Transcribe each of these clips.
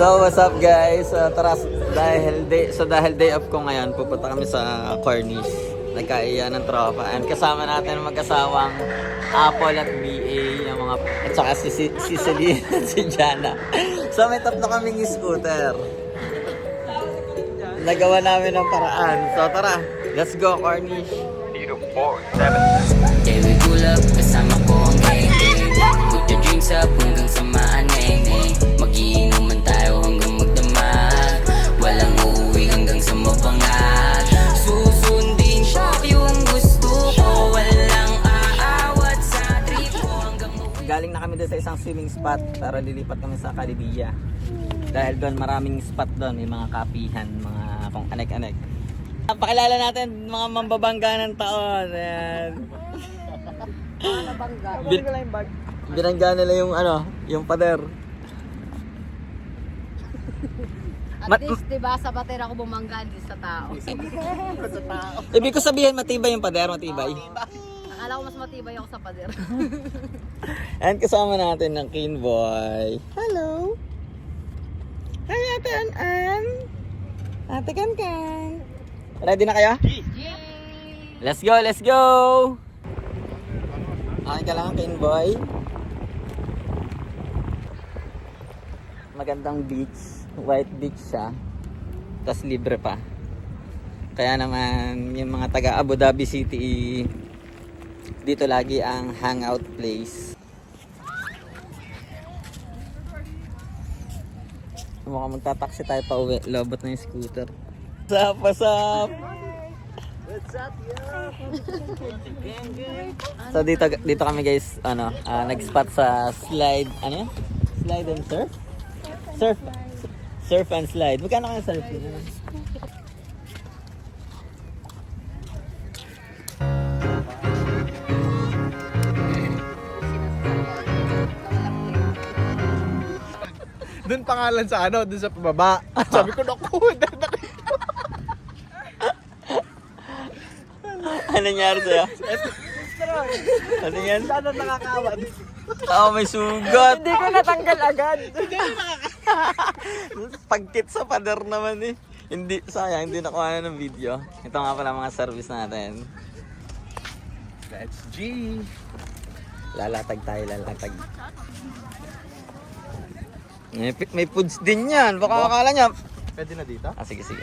So, what's up guys? Tara, dahil day off ko ngayon, pupunta kami sa Cornish. Nagkaiya ng tropa. And kasama natin ang mag-asawang Apple at BA, yung mga, at saka si Celine at si Jana. So, may tatlo kaming scooter. Nagawa namin ng paraan. So, tara, let's go Cornish. 047. Yeah, we pull up, kasama ko ang gang. Put your drinks up hanggang sa maaneng. Magiinuman tayo hanggang magdamag. Walang uuwi hanggang sa mabangag. Susundin ko yung gusto ko. Walang aawat sa trip ko hanggang uuwi. Galing na kami doon sa isang swimming spot para lilipat kami sa Calibia. Dahil doon maraming spot doon, may mga kapihan, mga kung anek-anek. Pakilala natin mga mambabangga ng taon. Ayan. Binangga nila yung ano, yung pader. At least, diba, sa bater ako bumangga din sa tao. Ibig ko sabihin matibay yung pader, matibay. Akala ko mas matibay ako sa pader. And kasama natin ng King Boy. Hello! Hi Ate An-An! Ate Kan-Kan! Ready na kayo? Let's go, let's go! Okay ka lang, King Boy. Magandang beach. White beach siya. Tapos libre pa. Kaya naman yung mga taga Abu Dhabi City, dito lagi ang hangout place. Mukhang magtataksi tayo pa uwi. Lobot na yung scooter. What's up? What's up, yo? So dito kami guys, nag-spot sa slide, ano yan? Slide and surf? Surf and slide. Magkano kaya surf? Doon pangalan sa ano, doon sa pababa. Sabi ko, naku, Ano nangyari sa'yo? Ano yan? sana nakakawad. Oo, may sugat. Hindi ko natanggal agad. Pagkit sa pader naman eh. Hindi, sayang, hindi nakuha na ng video. Ito nga pala mga service natin. That's G. Lalatag tayo, lalatag. May foods din yan. Baka akala niya. Pwede na dito? Sige, sige.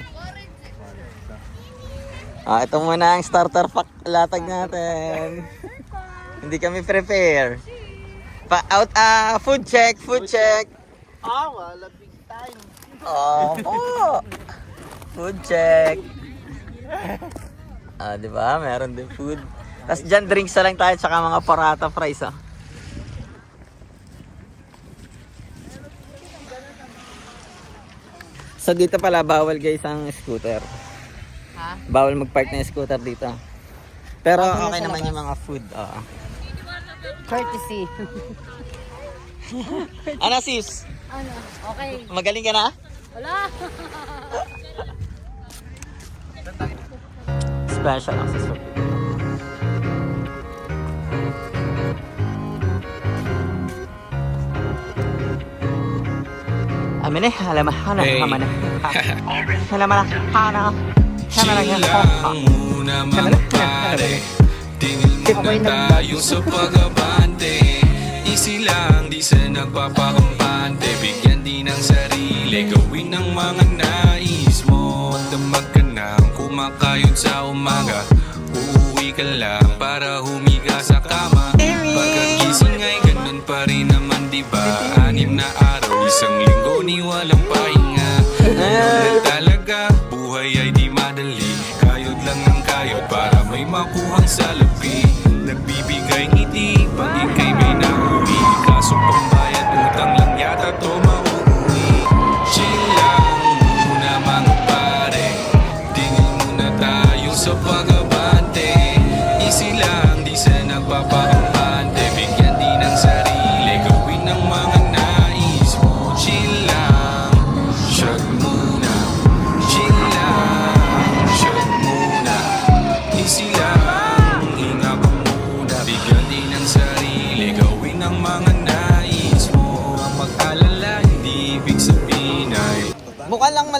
Ito muna ang starter pack latag natin. Hindi kami prepare. Food check. Wala big time. Oh, food check. Di ba? Meron din food. Tapos dyan, drinks na lang tayo tsaka mga parata fries, So dito pala bawal guys ang scooter. Ha? Bawal mag-park ng scooter dito. Pero okay naman yung mga food. Courtesy. Ano sis? Ano? Okay. Magaling ka na? Wala. Special ang sis. Amine, halamahana, hamana. Halamahana. Chilang muna mga pare. Tingin muna tayo sa pag-abante. Easy lang, di sa nagpapakampante. Bigyan din ng sarili, gawin ang mga nais mo. Damag ka nang kumakayod sa umaga. Uuwi ka lang para humiga sa kama. Pagkagising ay ganun pa rin naman, diba? 6 na araw, isang linggo ni walang pahinga. Talaga, buhay ay di madali. Kayod lang ang kayod para may makuhang salapi. Nagbibigay ngiti pag ikay may nauwi. Kaso pambayad utang lang yata to mauuwi. Chill lang muna mga pare. Tingin muna tayo sa pag-abante. Easy lang, di sa nagpapakampante. Bigyan din ng sarili, gawin ang mga nais mo. Chill lang, shut muna. Chill lang, shut muna. Easy lang, hinga ka muna. Bigyan din ng sarili, gawin ang mga nais mo. Ang mag-alala, hindi ibig sabihin na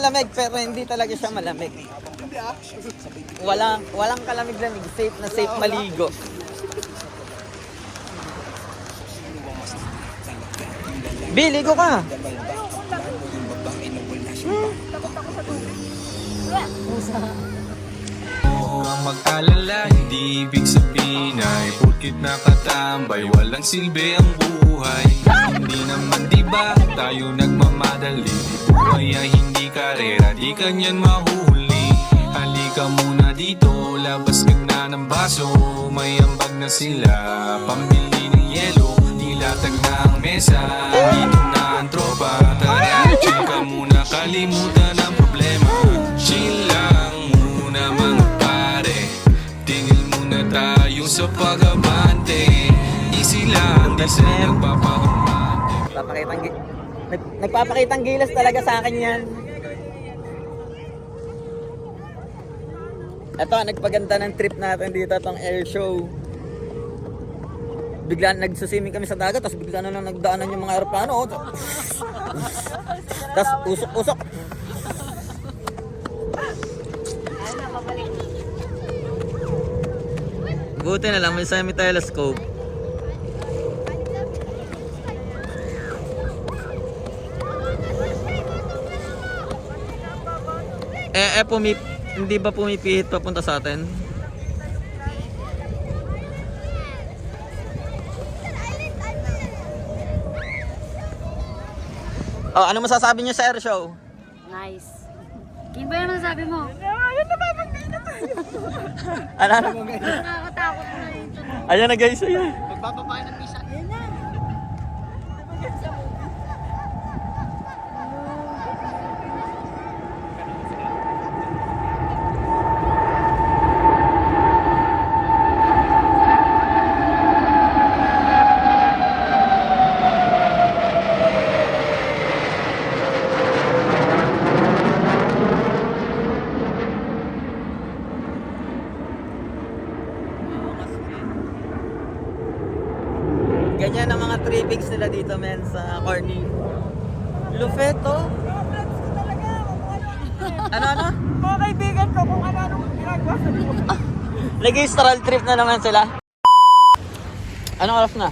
malamig pero hindi talaga siya malamig. Walang kalamig-lamig. Safe na safe maligo. Biligo ka. Huwag kang mag-alala, hindi ibig sabihin ay porkit nakatambay, walang silbi ang buhay. Hindi naman diba tayo nagmamadali, buhay ay hindi karera, di kanyan mahuli. Halika muna dito, labas ka na ng baso, may ambag na sila, pambili ng yelo, nilatag na ang mesa, dito na ang tropa. Tara, chill ka muna, kalimutan ang problema. Chill lang muna mga pare, tingin muna tayo sa pag-abante. Easy lang, di sa nagpapakamante. Nagpapakitang gilas talaga sa akin yan. Ito, nagpaganda ng trip natin dito, itong air show. Bigla nagsuswimming kami sa dagat, tapos bigla na lang nagdaanan yung mga aeroplano. Tapos usok-usok. Buti na lang, may semi-telescope. Hindi ba pumipihit papunta sa atin? Oh, ano masasabi niyo sa air show? Nice. Kim ba yung sabi mo? Ano? Nakakatakot na yun. Ayan na guys, ayan. Magpapapain ng pisa. Yan na. Ganyan ang mga trippings nila dito men sa Corny. Lufeto. Ano? Mga kaibigan ko kung ano ginagawa sa buhay. Nag-stroll trip na naman sila. Anong oras na?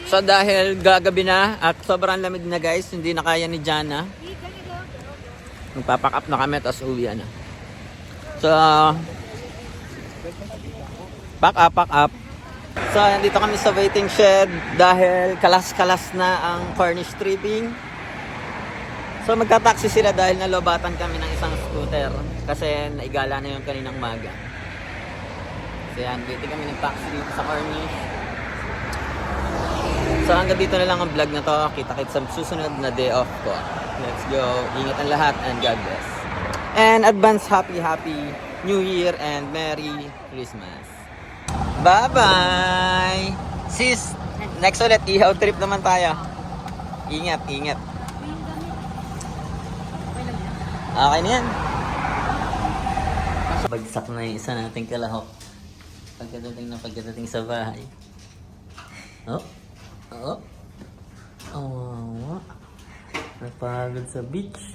So dahil gagabi na at sobrang lamig na guys, hindi na kaya ni Jana. Magpapack up na kami tapos uwi na. So pack up. So nandito kami sa waiting shed dahil kalas-kalas na ang Cornish tripping. So magta-taxi sila dahil nalobatan kami ng isang scooter kasi naigala na yung kaninang maga. So yan, waiting kami ng taxi dito sa Cornish. So hanggang dito na lang ang vlog na to. Kita-kits sa susunod na day off ko. Let's go. Ingat ang lahat and God bless. And advance happy New Year and Merry Christmas. Bye-bye! Sis, next ulit, ihaw trip naman tayo. Ingat. Okay na yan. Bagsak na yung isa nating kalahok. Pagkadating sa bahay. Oo. Napagod sa beach.